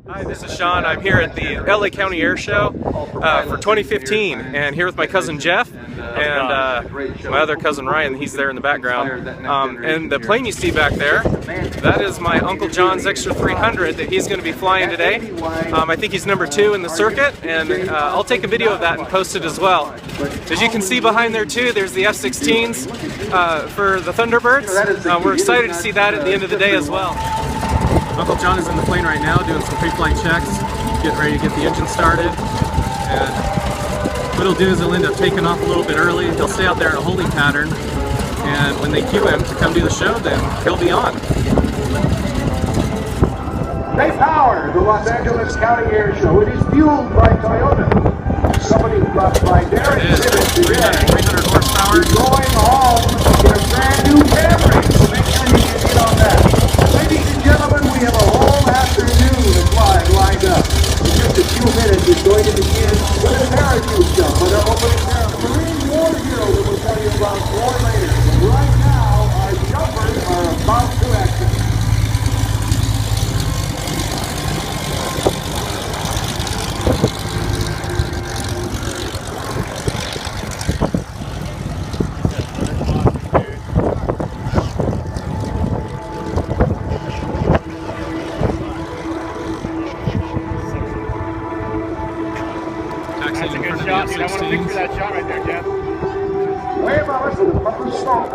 Hi, this is Sean. I'm here at the LA County Airshow for 2015, and here with my cousin Jeff and my other cousin Ryan. He's there in the background. And the plane you see back there, that is my Uncle John's Extra 300 that he's going to be flying today. I think he's number 2 in the circuit, and I'll take a video of that and post it as well. As you can see behind there too, there's the F-16s for the Thunderbirds. We're excited to see that at the end of the day as well. Uncle John is in the plane right now doing some pre-flight checks, getting ready to get the engine started. And what he'll do is he'll end up taking off a little bit early. He'll stay out there in a holding pattern, and when they cue him to come do the show, then he'll be on. They power the Los Angeles County Airshow. It is fueled by Toyota. Somebody brought by Derek. It is 300 horsepower. Going home in a brand new Camry. So make sure you get in on that. Ladies and gentlemen, we have a whole afternoon of flying lined up. In just a few minutes, it's going to begin with a parachute jump with our opening ceremony. Marine War Hero that we'll tell you about more later. But right now, our jumpers are about to exit. That's a good shot, dude. I want to picture that shot right there, Jeff. Way above us with a proper smoke.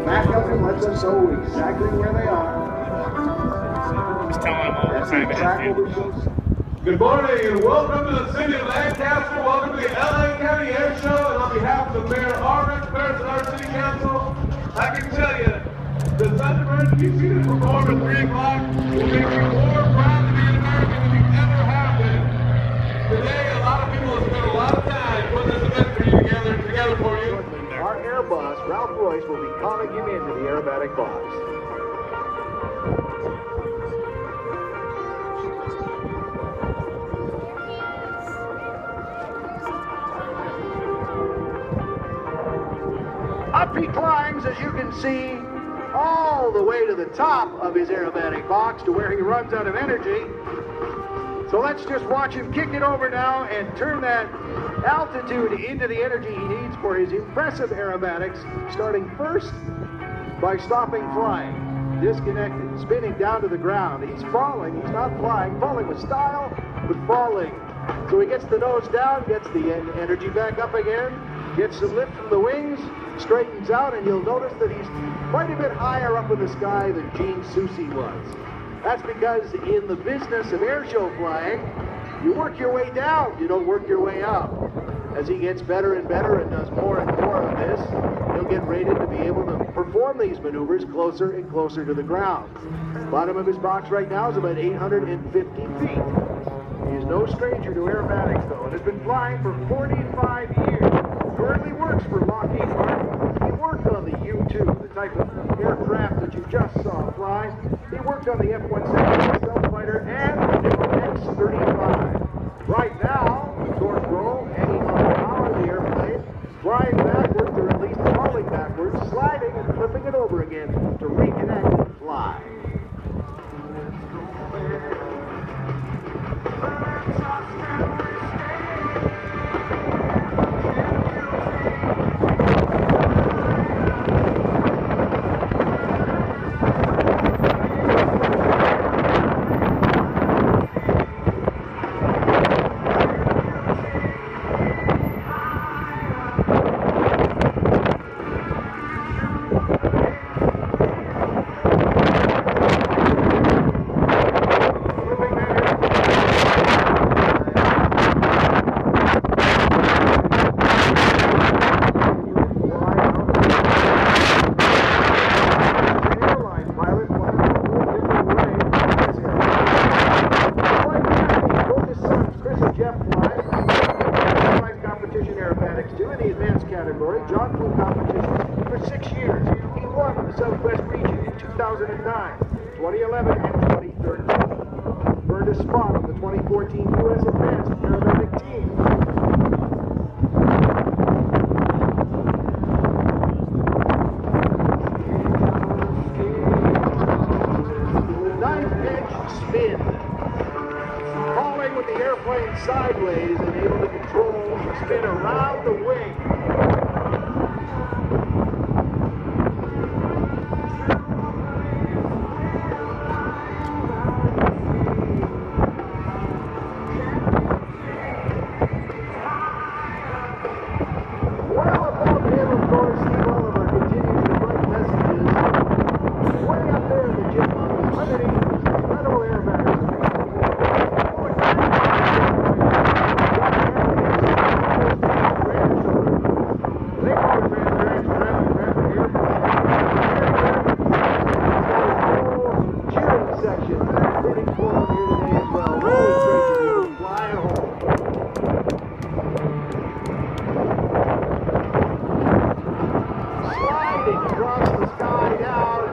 Matt Hilton lets us know exactly where they are. Just telling them all the time. Good morning and welcome to the city of Lancaster. Welcome to the LA County Airshow. And on behalf of the Mayor Armick, Ferris, and our City Council, I can tell you, the Thunderbirds, if you've seen it perform at 3 o'clock, will make you more proud to be an American than you ever have been. Today, a lot of people have spent a lot of time putting this event for you together for you. Our Airbus, Ralph Royce, will be calling him into the aerobatic box. Up he climbs, as you can see, all the way to the top of his aerobatic box to where he runs out of energy. So let's just watch him kick it over now and turn that altitude into the energy he needs for his impressive aerobatics, starting first by stopping flying, disconnected, spinning down to the ground. He's falling, he's not flying, falling with style, but falling. So he gets the nose down, gets the energy back up again, gets some lift from the wings, straightens out, and you'll notice that he's quite a bit higher up in the sky than Gene Soucy was. That's because in the business of airshow flying, you work your way down, you don't work your way up. As he gets better and better and does more and more of this, he'll get rated to be able to perform these maneuvers closer and closer to the ground. Bottom of his box right now is about 850 feet. He is no stranger to aerobatics, though, and has been flying for 45 years. Currently works for Lockheed Martin. He worked on the U-2, the type of aircraft that you just saw fly. He worked on the F-117 stealth fighter and the new X-35. Right now, the torque roll hanging on the power of the airplane, flying backwards, or at least falling backwards, sliding and flipping it over again to reconnect and fly. John flew competitions for 6 years. He won the Southwest region in 2009, 2011, and 2013. Earned a spot on the 2014 U.S. Advanced Aerobatic Team. The 9th edge spin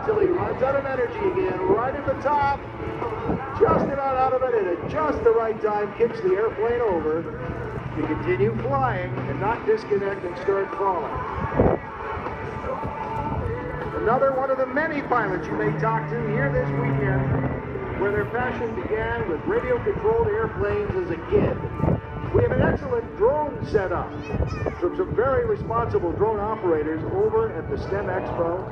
until he runs out of energy again, right at the top. Just about out of it, and at just the right time, kicks the airplane over to continue flying and not disconnect and start falling. Another one of the many pilots you may talk to here this weekend, where their passion began with radio-controlled airplanes as a kid. We have an excellent drone setup from some very responsible drone operators over at the STEM Expo.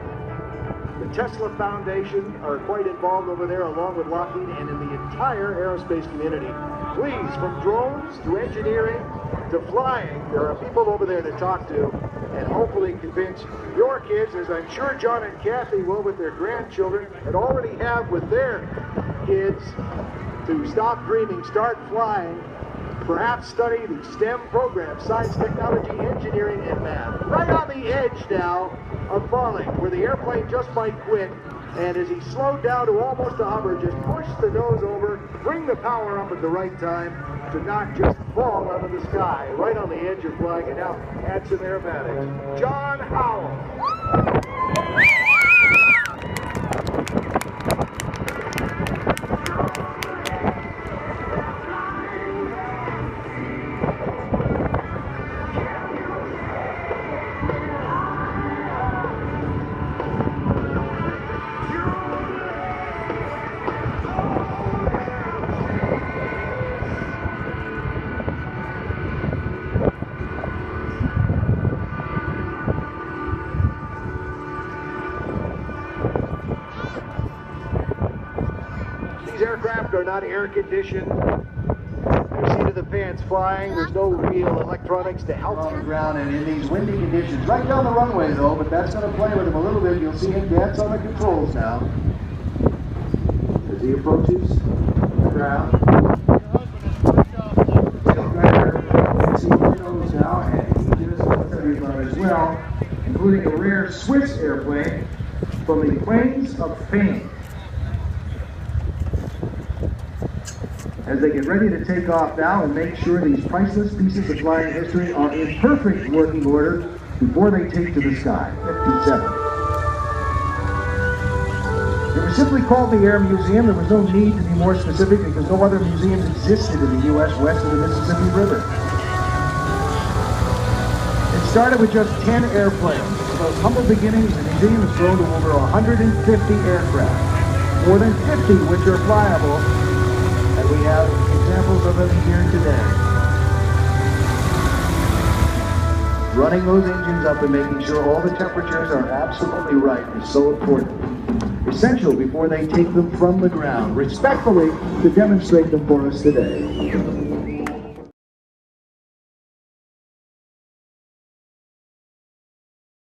The Tesla Foundation are quite involved over there, along with Lockheed and in the entire aerospace community. Please, from drones to engineering to flying, there are people over there to talk to and hopefully convince your kids, as I'm sure John and Kathy will with their grandchildren and already have with their kids, to stop dreaming, start flying, perhaps study the STEM program, science, technology, engineering, and math. Right on the edge now of falling, where the airplane just might quit, and as he slowed down to almost a hover, just push the nose over, bring the power up at the right time to not just fall out of the sky, right on the edge of flying, and now add some aerobatics. John Howell. Aircraft are not air conditioned. You see to the fans flying. There's no real electronics to help on the ground and in these windy conditions. Right down the runway though, but that's going to play with him a little bit. You'll see him dance on the controls now as he approaches the ground. See windows now, and he just looks at his as well, including a rare Swiss airplane from the Plains of Fame. As they get ready to take off now and make sure these priceless pieces of flying history are in perfect working order before they take to the sky. 57. It was simply called the Air Museum. There was no need to be more specific because no other museums existed in the U.S. west of the Mississippi River. It started with just 10 airplanes. From those humble beginnings, the museum has grown to over 150 aircraft, more than 50 which are flyable. And we have examples of them here today. Running those engines up and making sure all the temperatures are absolutely right is so important. Essential before they take them from the ground, respectfully, to demonstrate them for us today.